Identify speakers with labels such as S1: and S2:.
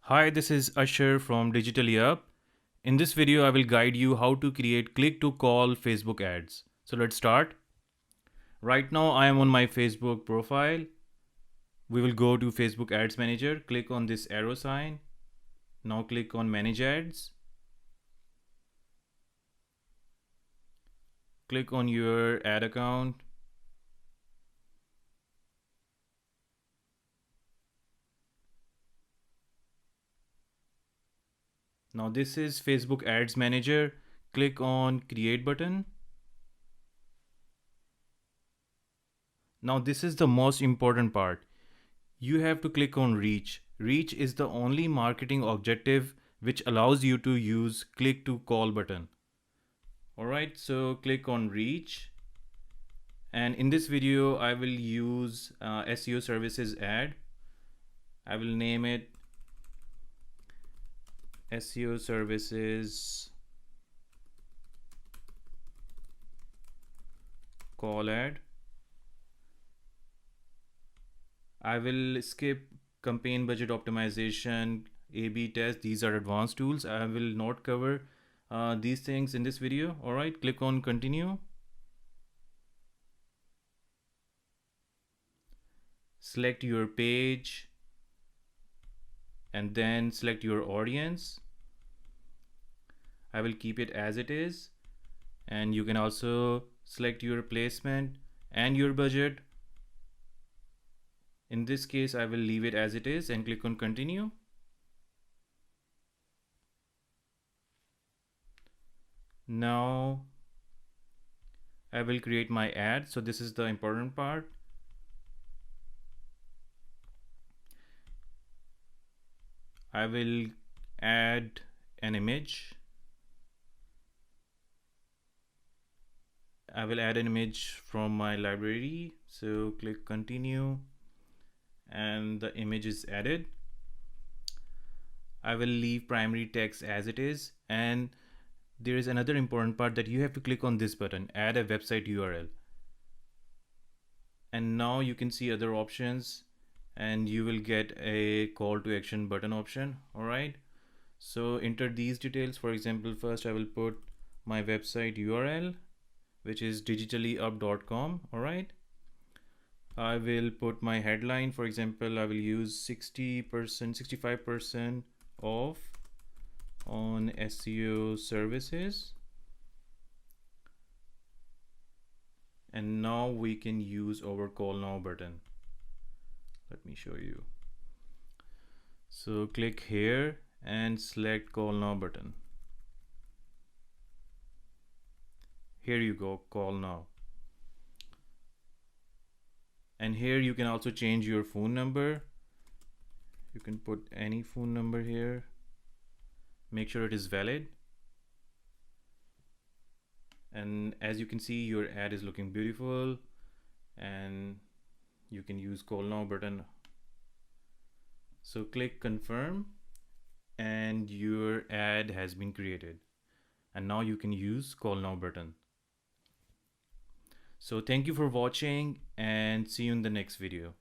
S1: Hi, this is Asher from Digitally Up. In this video, I will guide you how to create click to call Facebook ads. So let's start. Right now, I am on my Facebook profile. We will go to Facebook Ads Manager, click on this arrow sign. Now click on Manage Ads. Click on your ad account. Now this is Facebook Ads Manager. Click on Create button. Now this is the most important part. You have to click on Reach. Reach is the only marketing objective which allows you to use click to call button. Alright, so click on Reach. And in this video, I will use SEO services ad. I will name it SEO services call ad. I will skip campaign budget optimization, A/B test. These are advanced tools. I will not cover these things in this video. All right, click on continue. Select your page and then select your audience. I will keep it as it is, and you can also select your placement and your budget. In this case, I will leave it as it is and click on continue. Now I will create my ad. So this is the important part. I will add an image. I will add an image from my library. So click continue and the image is added. I will leave primary text as it is, and there is another important part that you have to click on this button, add a website URL. And now you can see other options and you will get a call to action button option. All right, so enter these details. For example, first I will put my website URL, which is digitallyyup.com. all right, I will put my headline. For example, I will use 60%, 65% off on SEO services. And now we can use our call now button. Let me show you. So click here and select call now button. Here you go, call now. And here you can also change your phone number. You can put any phone number here. Make sure it is valid. And as you can see, your ad is looking beautiful, and you can use call now button. So click confirm and your ad has been created, and now you can use call now button. So thank you for watching and see you in the next video.